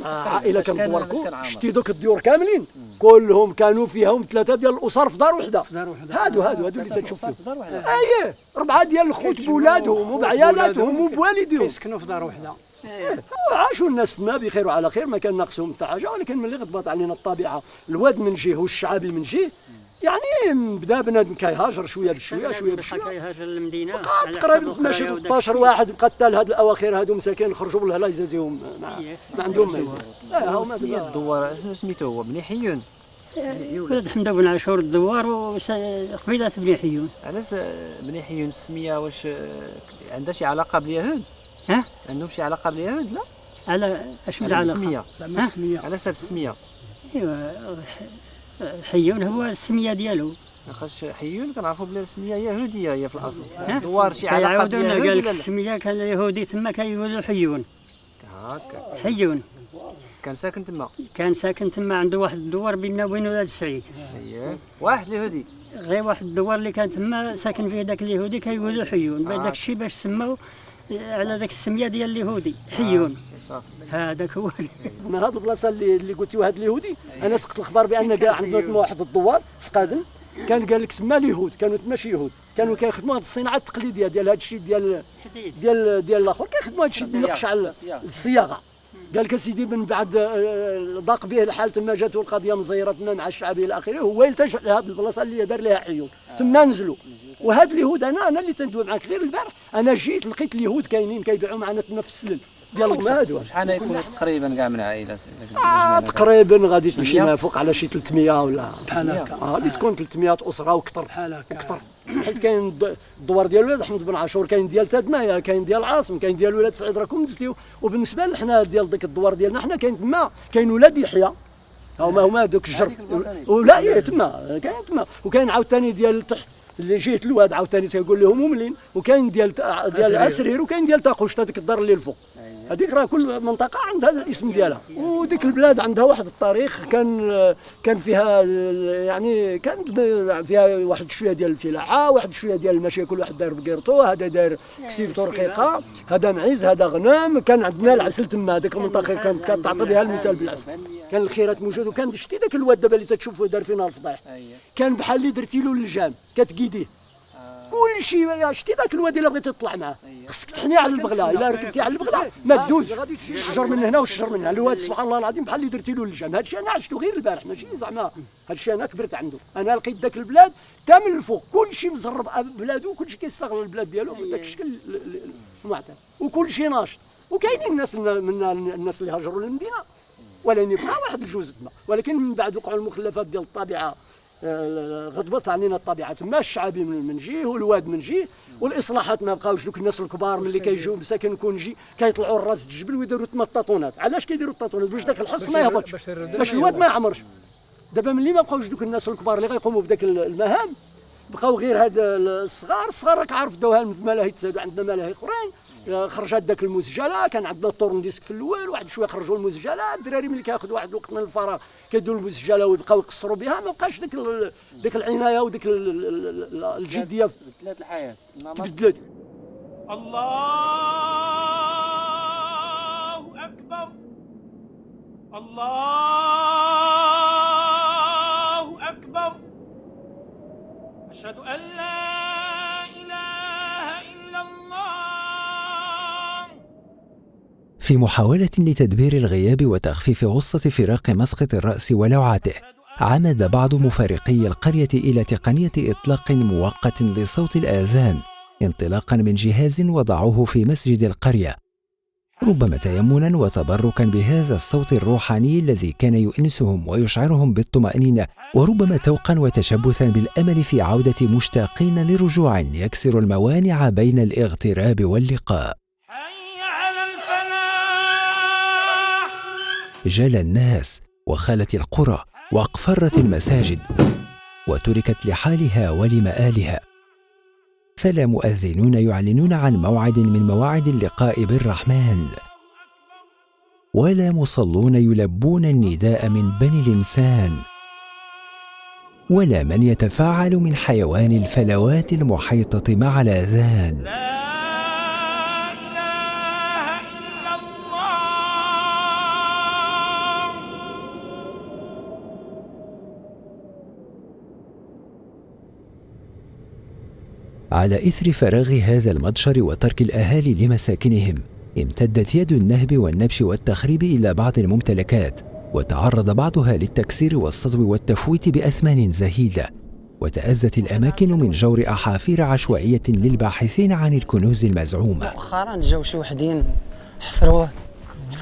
عائله كانت دواركم، شتي دوك الديور كاملين كلهم كانوا فيهم 3 ديال الاسر في دار وحده. هادو اللي تنشوف فيهم، اييه 4 ديال الخوت بولادهم وبعيالاتهم وبوالديهم كيسكنوا في دار وحده. عاشوا الناس تما بخير وعلى خير، ما كان ناقصهم حتى حاجه. ولكن ملي غضبط علينا الطبيعه، الواد من جهه والشعبي من جهه، يعني بدا بنادم كيهاجر شويه بشويه كيهاجر للمدينه. بقات تقريبا ماشي 13 واحد، بقات حتى لهاد الاواخر هادو مساكين خرجوا بالهلا يزازيهم ما عندهم ما هما الدوار. سميتو هو بني حيون؟ ولد حمد بن عاشور الدوار وقبيله بني حيون. علاش بني حيون السميه؟ واش عندها شي علاقه باليهود؟ عندهم شي علاقه باليهود؟ لا، على اش من علاقه؟ على سبب السميه. ايوا حيون هو السميه ديالو. لاخاطش حيون كنعرفوا بلي السميه يهوديه هي في الاصل. دوار شي علاقه باليهود؟ قال لك السميه كان يهودي تما كيقولوا حيون. هكا حيون كان ساكن تما؟ كان ساكن تما، عنده واحد الدوار بيننا وبين ولاد السعيد. اييه واحد اليهودي، غير واحد الدوار اللي كان تما ساكن فيه داك اليهودي كيقولوا حيون. بعد داك الشيء باش سماو على ذاك السميه ديال اليهودي حيون. هذاك هو. من هذه البلاصه اللي قلتي هذا اليهودي، انا سقط الخبر بان كاع عندنا تما واحد الدوار في قادم، كان قال لك تما اليهود كانوا تما شي يهود كانوا كيخدموا هذه الصناعه التقليديه ديال هذا الشيء ديال الاخر، كيخدموا هذا الشيء ديال القشع الصياغه. قال لك سيدي من بعد ضاق به الحال تما جاته القضيه مزيره تما مع الشعب الى اخره، هو يلتجأ لهذه البلاصه اللي دار لها حيون تما نزلوا. وهاد اليهود انا اللي تندوي معاك غير البارح، انا جيت لقيت اليهود كاينين كيبيعوا معنا تما في السلل ديال القماد. شحال يكونوا تقريبا كاع من عائلات؟ تقريبا غادي تمشي ما فوق على شي 300 ولا بحال هكا، غادي تكون 300 اسره وكثر بحال هكا وكثر، حيت كاين الدوار ديال ولاد احمد بن عاشور، كاين ديال تادمايا، كاين ديال عاصم، كاين ديال ولاد سعيد راكم نزلتيو. وبالنسبه لحنا ديال ديك الدوار ديالنا حنا كاين تما كاين ولاد يحيى هما دوك الجرف ولا تما كاين تما، وكاين عاوتاني ديال تحت اللي جيت الواد عاوتاني تيقول لهم مملين، وكاين ديال اسرير، وكاين ديال طاقوش ديك الدار اللي الفوق. هذيك راه كل منطقه عندها الاسم ديالها، وديك البلاد عندها واحد التاريخ كان فيها يعني كان فيها واحد شويه ديال الفلاحه، واحد شويه ديال الماشيه، كل واحد دار بقيرتو، هذا دار كسيبتو رقيقه، هذا معيز، هذا غنم. كان عندنا العسل تما، هذيك المنطقه كانت تعطي بها المثال بالعسل، كان الخيرات موجود. وكان شتي ذاك الواد دابا اللي تتشوفه دار فينا الفضيح، كان بحال اللي درتي له اللجام كتقيديه كل شيء. شتي ذاك الواد الا بغيتي تطلع معاه خصك تحني على البغله، الا ركبتي على البغله ما تدوز، الشجر من هنا والشجر من هنا. الواد سبحان الله العظيم بحال اللي درتي له اللجام. هذا الشيء انا عشته غير البارح، ماشي زعما هذا الشيء انا كبرت عنده. انا لقيت ذاك البلاد حتى من الفوق كل شيء مزرب بلادو، وكل شيء كيستغل البلاد ديالو بداك الشكل المعتاد، وكل شيء ناشط. وكاينين الناس من الناس اللي هاجروا للمدينه ولكن يبقى واحد الجزء تما، ولكن من بعد وقعوا المخلفات ديال الطبيعه، غضبت علينا الطبيعه تما، الشعبي من جهه والواد من جهه، والاصلاحات ما بقاوش. دوك الناس الكبار ملي كيجيو مساكن كونجي كيطلعوا لراس الجبل ويديروا تما الطاطونات. علاش كيديروا الطاطونات؟ باش داك الحص ما يهبطش، باش الواد ما يعمرش. دابا ملي ما بقاوش دوك الناس الكبار اللي غيقوموا بداك المهام، بقاو غير هاد الصغار راك عارف داوها في ملاهي تزادوا، عندنا ملاهي اخرين خرجت داك المسجله. كان عندنا الطورن ديسك في الاول، واحد شويه خرجوا المسجله، الدراري ملي كياخذوا واحد الوقت من الفراغ كيدوا المسجله ويبقاو يقصروا بها، ما بقاش ديك العنايه وديك الجديه. بدلات الحياه تبدلت. الله أكبر، الله أكبر، أشهد أن لا إله إلا الله. في محاولة لتدبير الغياب وتخفيف غصة فراق مسقط الرأس ولوعته، عمد بعض مفارقي القرية إلى تقنية إطلاق مؤقت لصوت الآذان انطلاقا من جهاز وضعوه في مسجد القرية، ربما تيمنا وتبركا بهذا الصوت الروحاني الذي كان يؤنسهم ويشعرهم بالطمأنينة، وربما توقا وتشبثا بالأمل في عودة مشتاقين لرجوع يكسر الموانع بين الاغتراب واللقاء. حي على الفلاح. جال الناس وخالت القرى واقفرت المساجد وتركت لحالها ولمآلها، فلا مؤذنون يعلنون عن موعد من مواعيد اللقاء بالرحمن، ولا مصلون يلبون النداء من بني الإنسان، ولا من يتفاعل من حيوان الفلوات المحيطة مع الآذان. لا إله إلا الله. على إثر فراغ هذا المتجر وترك الأهالي لمساكنهم، امتدت يد النهب والنبش والتخريب إلى بعض الممتلكات، وتعرض بعضها للتكسير والسطو والتفويت بأثمان زهيدة، وتأذت الأماكن من جور أحافير عشوائية للباحثين عن الكنوز المزعومة. مؤخرا جاو شي وحدين حفروا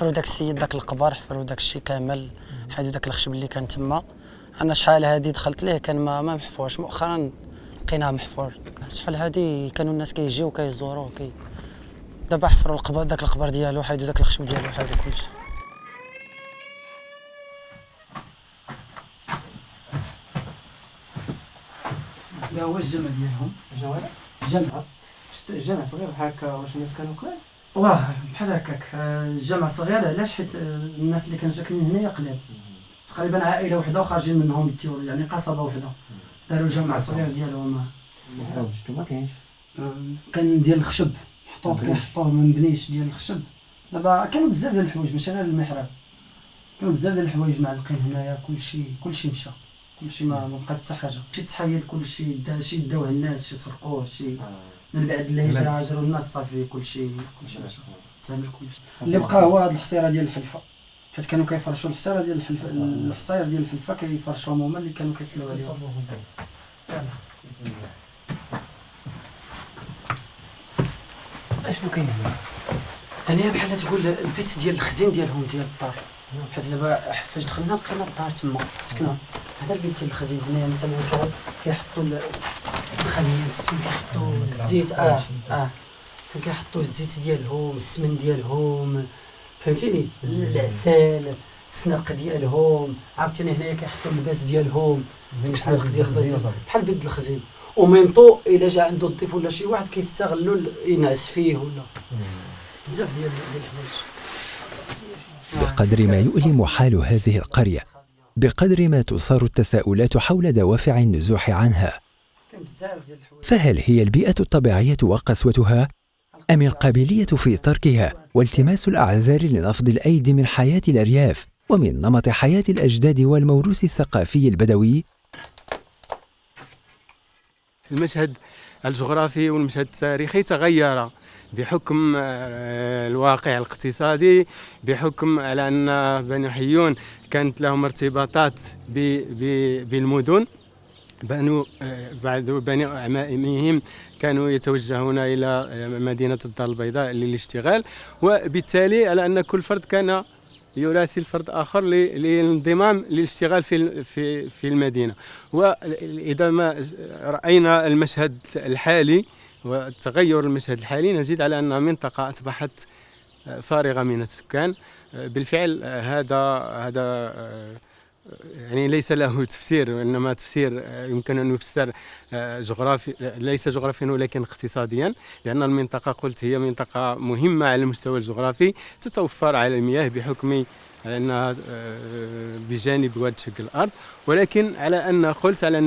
داك السيد، داك القبر، حفروا داك الشيء كامل، حيدوا داك الخشب اللي كان تما. انا شحال هادي دخلت ليه كان ما محفورش، مؤخرا لقيناه محفور. شحال هادي كانوا الناس كيجيو كيزوروه دابا حفروا القبر، داك القبر ديالو، حيدوا داك الخشب ديالو، حيدوا كلشي. هذا هو الجمع ديالهم. جمع صغير بحال هكا. واش الناس كانوا قلال؟ واه بحال هكاك. الجمع صغير علاش؟ حيت الناس اللي كانوا ساكنين هنايا قلال، تقريبا عائله وحده وخارجين منهم التيور، يعني قصبه وحده. داروا جمع صغير ديالهم. ما كاينش. كان ديال الخشب، الخطوط كيحطوه ما مبنيش ديال الخشب. دابا كانوا بزاف ديال الحوايج ماشي غير المحراب، كانوا بزاف ديال الحوايج معلقين هنايا. كلشي مشى، كلشي ما بقات حتى حاجه، شي تحيد كلشي داوه الناس، شي سرقوه، شي من بعد الهجره هاجروا الناس صافي كلشي مشى، تعمل كلشي. اللي بقى هو هاد الحصيره ديال الحلفه، حيت كانوا كيفرشوا الحصيره ديال الحلفه، الحصير ديال الحلفه كيفرشوهم هما اللي كانوا كيسلوا عليهم. اشنو كاين هنا؟ هنايا بحال تقول البيت ديال الخزين ديالهم ديال الدار، حيت دابا فاش دخلنا لقينا الدار تما سكنوا. هذا البيت ديال الخزين هنايا مثلا كيحطوا الخميس، فين كيحطوا الزيت، فين كيحطوا الزيت ديالهم، السمن ديالهم، فهمتيني، العسل، السناق ديالهم. عاوتاني هنايا كيحطوا اللباس ديالهم، السناق ديال اللباس بحال بيت الخزين. وميمطو الا جا عنده الضيف ولا شي واحد كيستغلوا ينعس فيه ولا بزاف ديال الحوايج. بقدر ما يؤلم حال هذه القرية، بقدر ما تثار التساؤلات حول دوافع النزوح عنها. فهل هي البيئة الطبيعية وقسوتها، أم القابلية في تركها والتماس الأعذار لنفض الأيدي من حياة الأرياف ومن نمط حياة الأجداد والموروث الثقافي البدوي؟ المشهد الجغرافي والمشهد التاريخي تغير بحكم الواقع الاقتصادي، بحكم على أن بني حيون كانت لهم ارتباطات بالمدن. بعد بني أعمامهم كانوا يتوجهون إلى مدينة الدار البيضاء للاشتغال، وبالتالي على أن كل فرد كان يراسل فرد آخر للانضمام للاشتغال في المدينة. وإذا ما رأينا المشهد الحالي وتغير المشهد الحالي، نجد على أن منطقة أصبحت فارغة من السكان. بالفعل هذا يعني ليس له تفسير، وإنما تفسير يمكن أن يفسر جغرافي، ليس جغرافيا ولكن اقتصاديا، لأن المنطقة قلت هي منطقة مهمة على المستوى الجغرافي، تتوفر على المياه بحكم أنها بجانب واد شق الأرض، ولكن على أن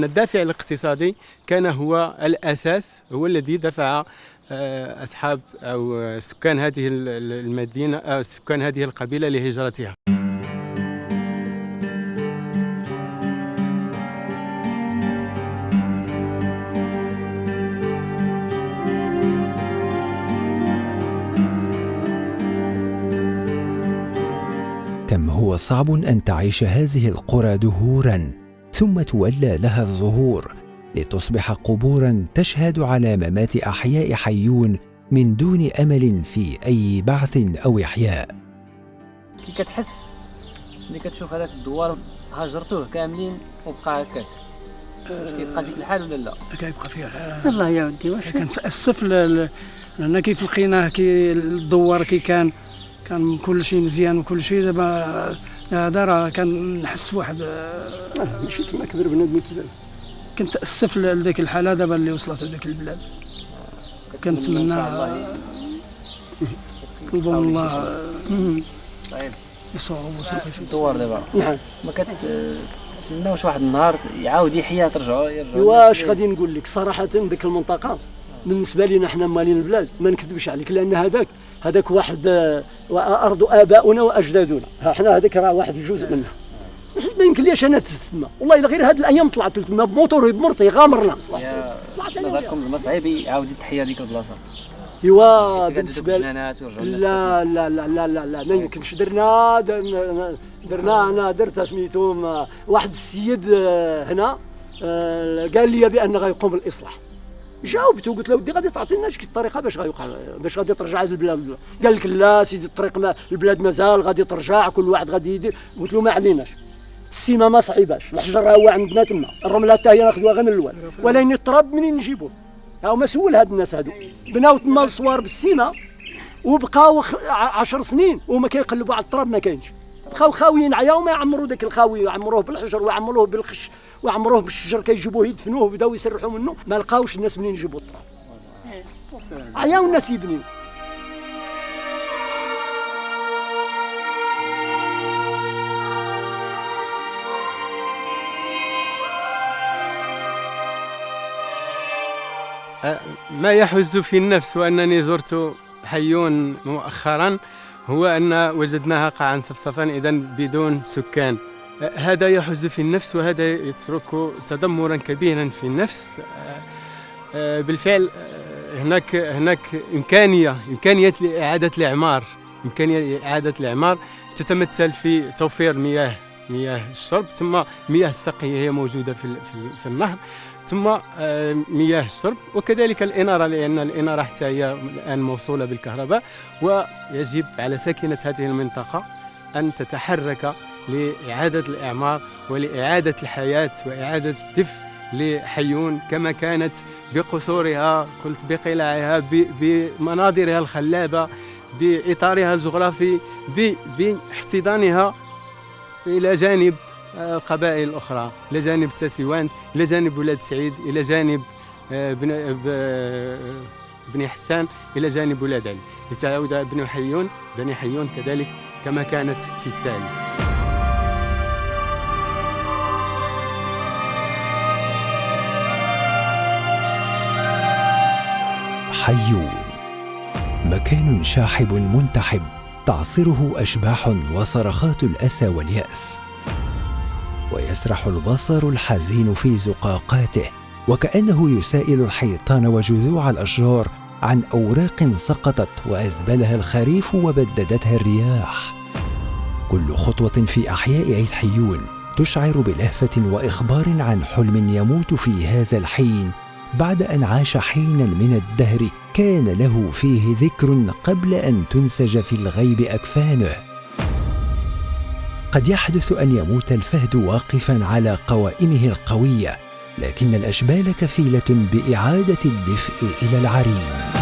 الدافع الاقتصادي كان هو الأساس، هو الذي دفع أصحاب أو سكان هذه المدينة أو سكان هذه القبيلة لهجرتها. كم هو صعب أن تعيش هذه القرى دهوراً ثم تولى لها الزهور لتصبح قبوراً تشهد على ممات أحياء حيون من دون أمل في أي بعث أو إحياء. كي كتحس ملي كتشوف هذاك الدوار هاجرتوه كاملين وبقى هكاك، كيبقى ديك الحال ولا لا؟ كيبقى فيها الحال. والله يا ودي واش كنتأسف لأن كيف لقيناه كي الدوار كي كان كل شيء مزيان وكل شيء. دابا هذا راه كنحس بواحد ماشي كما كبر بنادم يتزاد. كنتأسف لذيك الحالة دابا اللي وصلت لذيك البلاد. كنتمنى كنظن الله يصوب وصافي في الدوار دابا. نعم ما كتمناوش واحد النهار يعاود يحيا ترجعوا واش غادي نقول لك صراحة ديك المنطقة بالنسبة لنا حنا مالين البلاد ما نكذبش عليك، لأن هذاك واحد أرض آباؤنا وأجدادنا، حنا هذاك راه واحد الجزء منها. ما يمكن ليش أنا تزت تما، والله إلا غير هاد الأيام طلعت تما بموتور بمرتي غامرنا. نظركم زعما صعيب يعاود يتحيا ديك البلاصة؟ ايوا بالنسبه لا لا لا لا لا لا ما يمكنش. درنا انا درت سميتهم واحد السيد هنا قال لي بان غيقوم بالاصلاح. جاوبته قلت له ودي غادي تعطينا شي طريقه باش غيوقع باش غادي ترجع للبلاد. قال لك لا سيدي الطريق البلاد مازال غادي ترجع، كل واحد غادي يدير. قلت له ما عليناش، السيما ما صعيباش، الحجر هو عندنا تما، الرمله حتى هي ناخذوها غير من الوال، ولكن التراب منين نجيبوه؟ هاو مسؤول هاد الناس هادو بناو تما الصوار بالسيما وبقاو 10 سنين وما كيقلبوا على التراب، ما كاينش، بقاو خاويين عياو ما يعمروا داك الخاوي، يعمروه بالحجر ويعمروه بالخش ويعمروه بالشجر، كيجيبوه يدفنوه وبداو يسرحوا منه، ما لقاوش الناس منين يجيبوا التراب، عياو الناس يبنيو. ما يحز في النفس وأنني زرت حيون مؤخرا هو أن وجدناها قاعا صفصفا إذا بدون سكان. هذا يحز في النفس وهذا يترك تدمرا كبيرا في النفس. بالفعل هناك إمكانية لإعادة الإعمار. إمكانية إعادة الإعمار تتمثل في توفير مياه الشرب، ثم مياه السقي هي موجودة في النهر، ثم مياه الشرب، وكذلك الإنارة، لأن الإنارة حتى هي الآن موصولة بالكهرباء. ويجب على ساكنة هذه المنطقة أن تتحرك لإعادة الإعمار ولإعادة الحياة وإعادة الدفء لحيون كما كانت بقصورها، قلت بقلاعها، بمناظرها الخلابة، بإطارها الجغرافي، باحتضانها إلى جانب القبائل الأخرى، إلى جانب تاسيوان، إلى جانب ولاد سعيد، إلى جانب بني حسان، إلى جانب ولاد علي، لتعود بني حيون كذلك كما كانت في السالف. حيون مكان شاحب منتحب تعصره أشباح وصرخات الأسى واليأس، ويسرح البصر الحزين في زقاقاته وكأنه يسائل الحيطان وجذوع الأشجار عن أوراق سقطت وأذبلها الخريف وبددتها الرياح. كل خطوة في أحياء عيد حيون تشعر بلهفة وإخبار عن حلم يموت في هذا الحين بعد أن عاش حينا من الدهر كان له فيه ذكر قبل أن تنسج في الغيب أكفانه. قد يحدث أن يموت الفهد واقفا على قوائمه القوية، لكن الأشبال كفيلة بإعادة الدفء إلى العرين.